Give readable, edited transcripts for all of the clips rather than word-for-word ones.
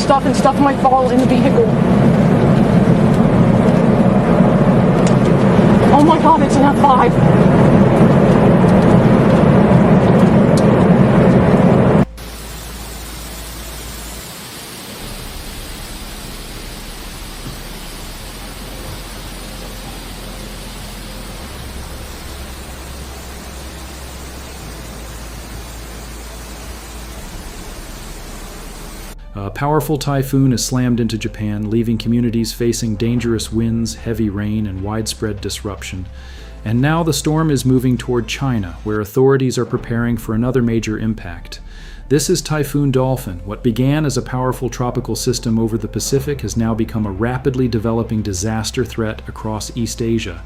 stuff and stuff might fall in the vehicle. Oh my god, it's an F5. A powerful typhoon has slammed into Japan, leaving communities facing dangerous winds, heavy rain, and widespread disruption. And now the storm is moving toward China, where authorities are preparing for another major impact. This is Typhoon Dolphin. What began as a powerful tropical system over the Pacific has now become a rapidly developing disaster threat across East Asia.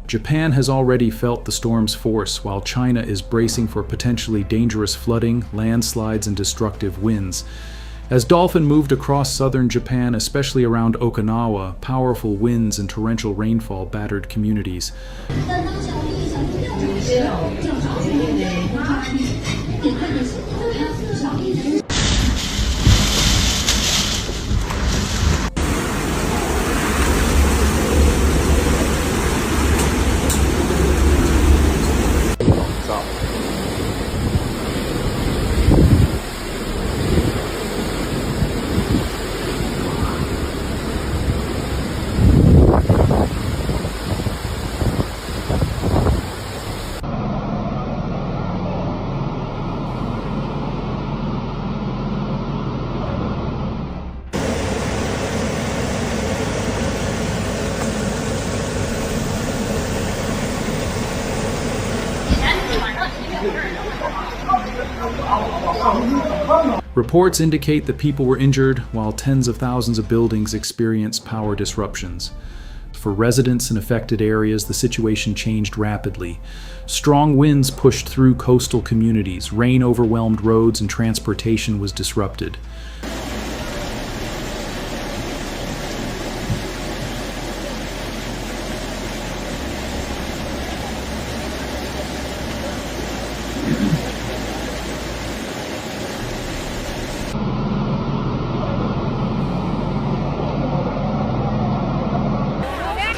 Japan has already felt the storm's force, while China is bracing for potentially dangerous flooding, landslides, and destructive winds. As Dolphin moved across southern Japan, especially around Okinawa, powerful winds and torrential rainfall battered communities. Reports indicate that people were injured, while tens of thousands of buildings experienced power disruptions. For residents in affected areas, the situation changed rapidly. Strong winds pushed through coastal communities, rain overwhelmed roads, and transportation was disrupted.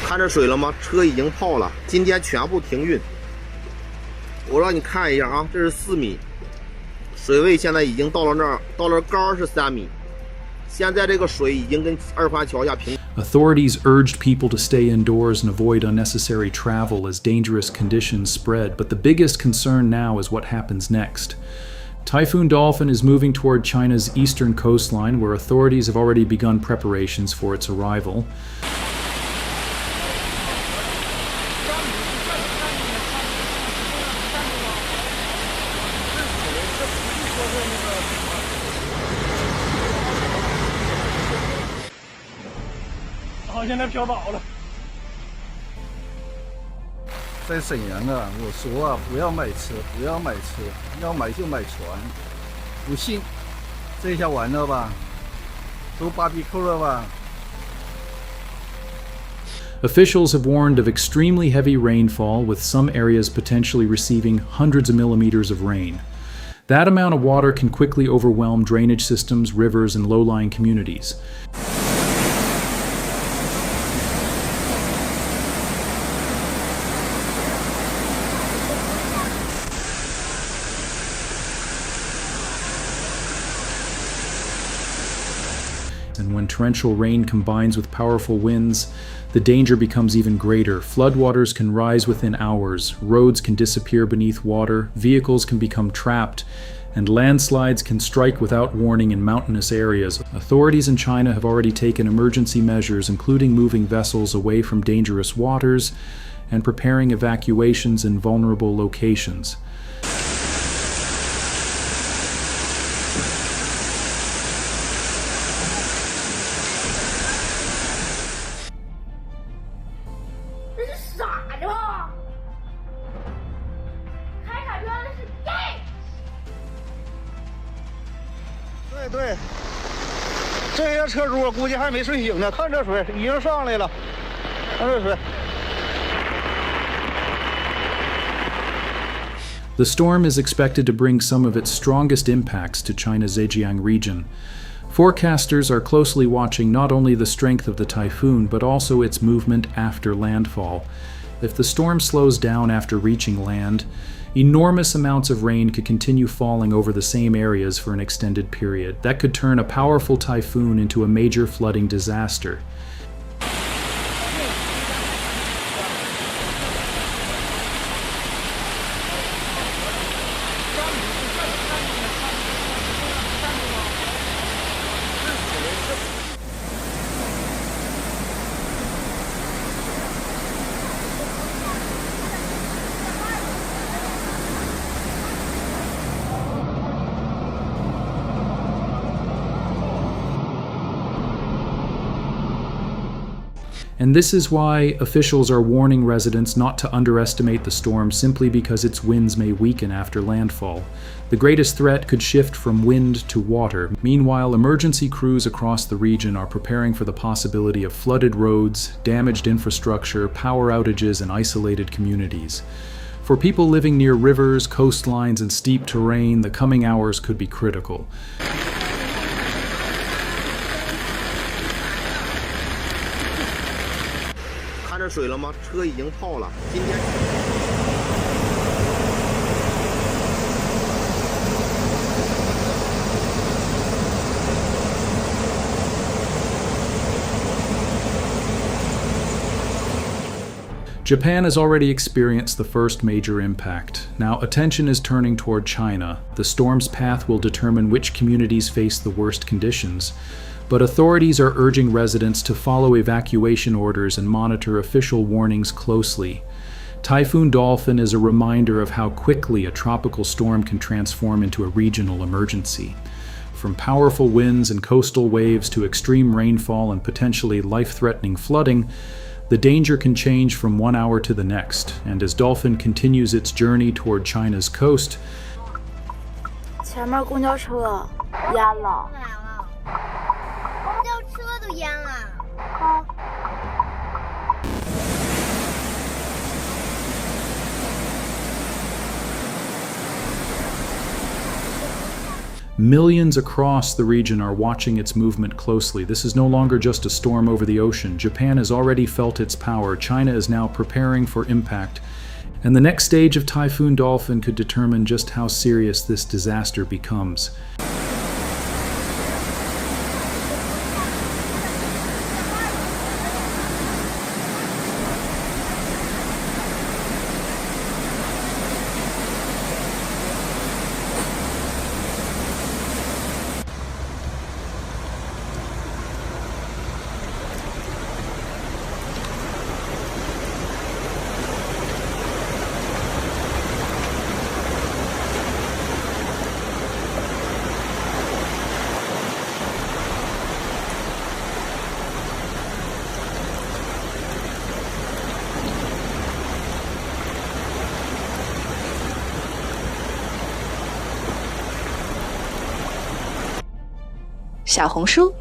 看着水了吗？车已经泡了，今天全部停运。我让你看一下啊，这是4米，水位现在已经到了那儿，到了杆是3米。现在这个水已经跟二环桥下平。Authorities urged people to stay indoors and avoid unnecessary travel as dangerous conditions spread, but the biggest concern now is what happens next. Typhoon Dolphin is moving toward China's eastern coastline, where authorities have already begun preparations for its arrival. Oh, 现在飘倒了。在沈阳啊，我说啊，不要买车，不要买车，要买就买船。不信，这下完了吧？都芭比扣了吧？ Officials have warned of extremely heavy rainfall, with some areas potentially receiving hundreds of millimeters of rain. That amount of water can quickly overwhelm drainage systems, rivers, and low-lying communities. and when torrential rain combines with powerful winds, the danger becomes even greater. Floodwaters can rise within hours, roads can disappear beneath water, vehicles can become trapped, and landslides can strike without warning in mountainous areas. Authorities in China have already taken emergency measures, including moving vessels away from dangerous waters and preparing evacuations in vulnerable locations.对，这些车主我估计还没睡醒呢，看这水已经上来了，看这水。 The storm is expected to bring some of its strongest impacts to China's Zhejiang region. Forecasters are closely watching not only the strength of the typhoon, but also its movement after landfall. If the storm slows down after reaching land, enormous amounts of rain could continue falling over the same areas for an extended period. That could turn a powerful typhoon into a major flooding disaster. And this is why officials are warning residents not to underestimate the storm simply because its winds may weaken after landfall. The greatest threat could shift from wind to water. Meanwhile, emergency crews across the region are preparing for the possibility of flooded roads, damaged infrastructure, power outages, and isolated communities. For people living near rivers, coastlines, and steep terrain, the coming hours could be critical. 看着水了吗？车已经泡了。今天。Japan has already experienced the first major impact. Now attention is turning toward China. The storm's path will determine which communities face the worst conditions. But authorities are urging residents to follow evacuation orders and monitor official warnings closely. Typhoon Dolphin is a reminder of how quickly a tropical storm can transform into a regional emergency. From powerful winds and coastal waves to extreme rainfall and potentially life-threatening flooding, the danger can change from one hour to the next. And as Dolphin continues its journey toward China's coast, 前面公交车淹了。 车都淹了。Millions across the region are watching its movement closely. This is no longer just a storm over the ocean. Japan has already felt its power. China is now preparing for impact. And the next stage of Typhoon Dolphin could determine just how serious this disaster becomes.小红书